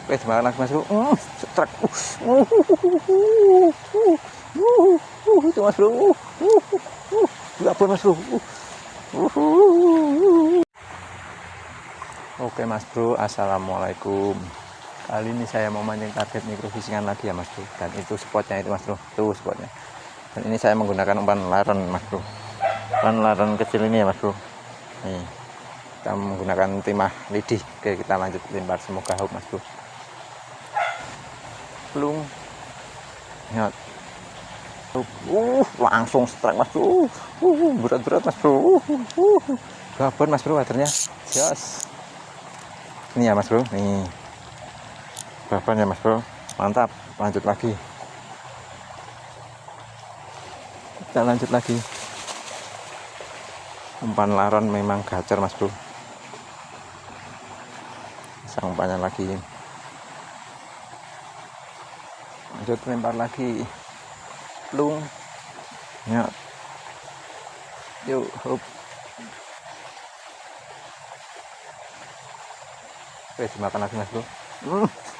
Oke, semangat lagi mas bro. Setrek. Itu mas bro. Berapa mas bro? Oke mas bro, assalamualaikum. Kali ini saya mau mancing target mikrofisingan lagi ya mas bro. Dan itu spotnya itu mas bro. Tuh spotnya. Dan ini saya menggunakan umpan laron mas bro. Umpan laron kecil ini ya mas bro. Nih, kita menggunakan timah lidi. Oke, kita lanjut lempar, semoga hook mas bro. Plung. Lihat. Langsung strike mas bro. Berat-berat mas bro. Gabon mas bro waternya. Yes. Ini ya mas bro, nih gabon ya mas bro, mantap. Lanjut lagi, kita lanjut lagi. Umpan laron memang gacor mas bro. Sang umpannya lagi, lanjut lempar lagi. Plung. Ya, yuk hop. Oke, dimakan lagi mas bro.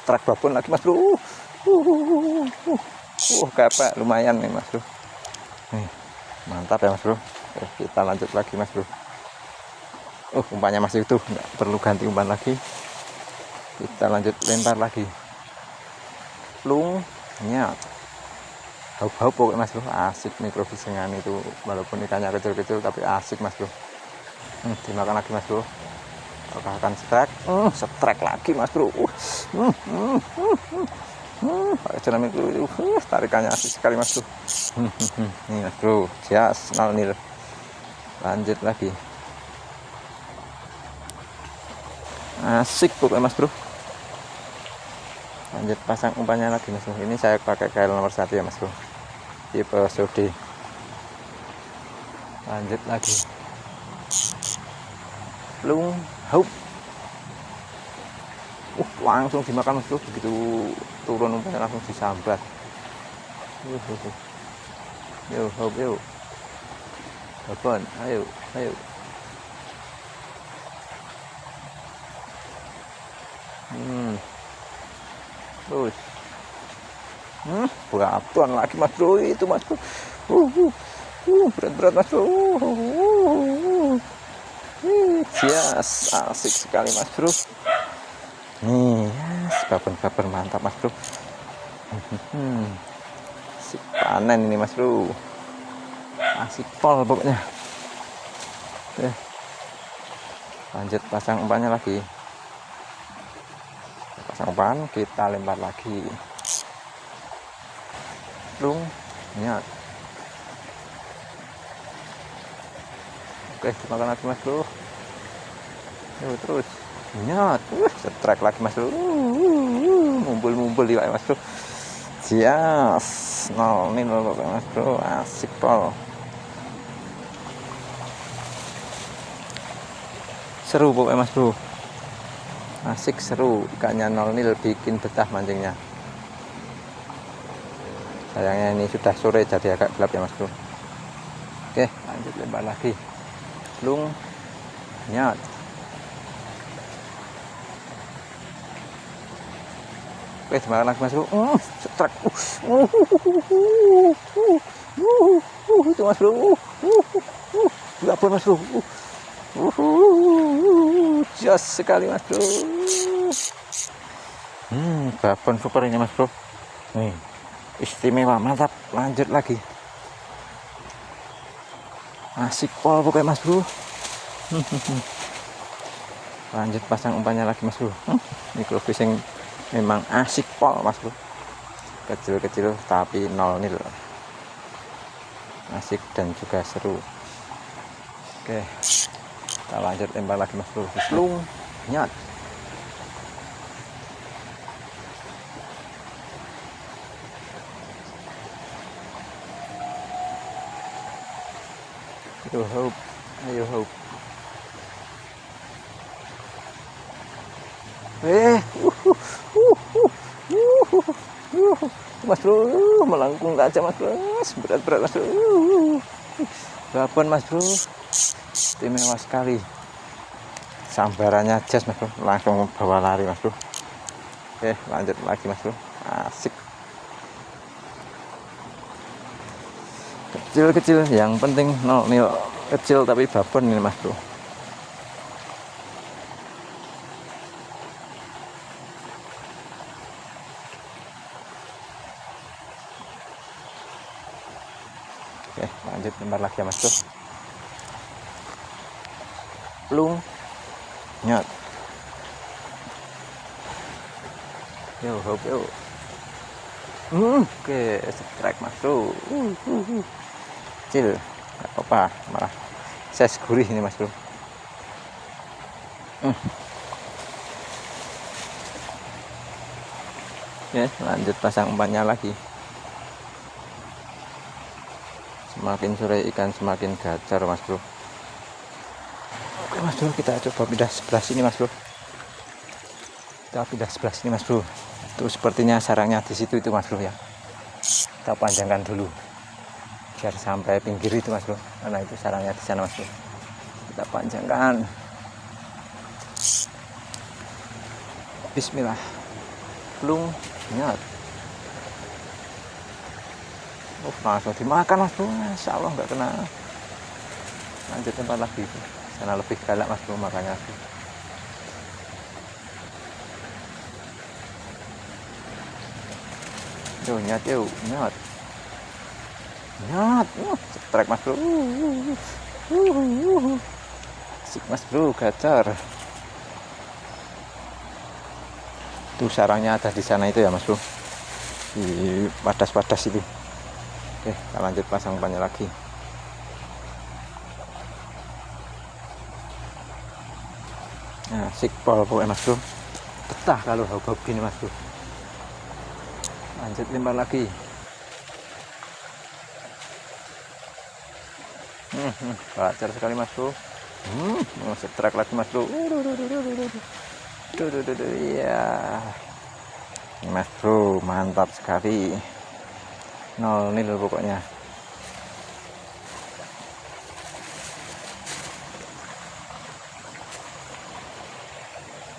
Truk babon lagi mas bro. Kapek lumayan nih mas bro. Nih, mantap ya mas bro. Oke, kita lanjut lagi mas bro. Umpannya masih utuh, nggak perlu ganti umpan lagi. Kita lanjut lempar lagi. Plung. Nyat. Haup-haup pokoknya mas bro. Asik mikrofisingan itu, walaupun ikannya kecil-kecil tapi asik mas bro. Dimakan lagi mas bro. Apakah akan setrek lagi mas bro. Jalan itu tarikannya asik sekali mas bro. Nih mas bro, jas nol. Lanjut lagi, asik pokoknya mas bro. Lanjut pasang umpannya lagi mas bro. Ini saya pakai kail nomor 1 ya mas bro, tipe Sodi. Lanjut lagi. Plung. Haup. Langsung dimakan mas bro. Begitu turun umpannya langsung disambat. Yuk haup yuk. Babon, ayo. Terus. Babon lagi mas bro, itu mas bro. Berat-berat mas bro. Yes, asik sekali mas bro. Nih, yes, babon mantap mas bro. Asik panen ini mas bro. Asik pol pokoknya. Lanjut pasang umpannya lagi. Pasang umpan, kita lempar lagi. Plung. Nyat. Oke, dimakan lagi mas bro. Yuk terus. Nyat. Setrek lagi mas bro. Mumpul di mas bro. Yes. Nol mas bro. Asik pol. Seru pokoknya mas bro. Asik seru. Ikannya 0-0, bikin betah mancingnya. Sayangnya ini sudah sore jadi agak gelap ya mas bro. Oke, lanjut lempar lagi. Plung. Nyat. Oke, semangat lagi mas bro. Setrek. Itu mas bro. Berapa mas bro? Jas sekali mas bro. Babon super ini mas bro. Nih, istimewa, mantap. Lanjut lagi. Asik pol pokoknya mas bro. Lanjut pasang umpannya lagi mas bro. Microfishing memang asik pol mas bro. Kecil-kecil tapi 0-0. Asik dan juga seru. Oke, kita lanjut lempar lagi mas bro. Plung. Nyat. Ayo hope. Mas bro, melengkung aja mas bro. Berat mas bro. Babon mas bro. Istimewa sekali. Sambarannya jas mas bro. Langsung bawa lari mas bro. Oke, lanjut lagi mas bro. Asik. Kecil-kecil yang penting nil kecil tapi babon ini mas bro. Oke, lanjut lempar lagi ya mas bro. Plung. Nyot. Yo, hop yo. Oke, strike mas bro. Kecil, nggak apa-apa, malah size gurih ini mas bro. Ya, lanjut pasang umpannya lagi. Semakin sore ikan semakin gacor mas bro. Oke mas bro, kita coba pindah sebelah sini mas bro. Kita pindah sebelah sini mas bro. Itu sepertinya sarangnya di situ itu mas bro ya. Kita panjangkan dulu biar sampai pinggir itu mas bro, karena itu sarangnya di sana mas bro. Kita panjangkan. Bismillah. Plung. Nyat. Langsung dimakan mas bro. Insya Allah nggak kena. Lanjut tempat lagi, sana lebih galak mas bro makanya. Yo, nyat yo, nyat. Nyat. Strike mas bro. Asik mas bro, gacor. Tuh sarangnya ada di sana itu ya mas bro, di padas-padas itu. Oke, kita lanjut pasang umpannya lagi. Nah, sikpol pokoknya mas bro, betah kalau hau-hau gini mas bro. Lanjut lempar lagi. Gacor sekali mas bro. Strike lagi mas bro. Iya, mas bro, mantap sekali. 0-0 pokoknya.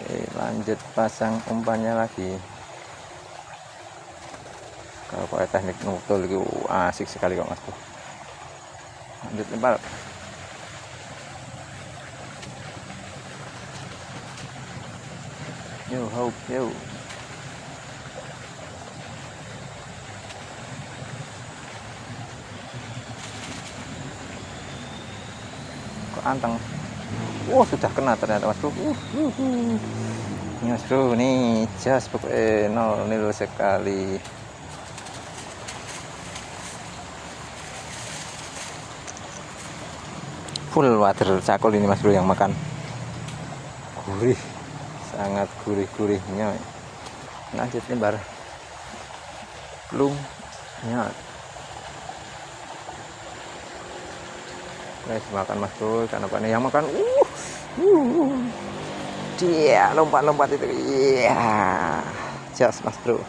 Oke, lanjut pasang umpannya lagi. Kalau pakai teknik nutul itu asik sekali kok mas bro. Lanjut lempar. Yo, hope, yo. Kok anteng. Sudah kena ternyata mas bro. Ini mas bro, nih jas pokoknya 0-0 sekali. Full water cakol ini mas bro yang makan. Gurih, sangat gurih-gurihnya. Lanjut lempar. Plung. Nyat. Guys, makan mas bro, karena apa nih yang makan. Dia lompat-lompat itu. Iya, jas mas bro.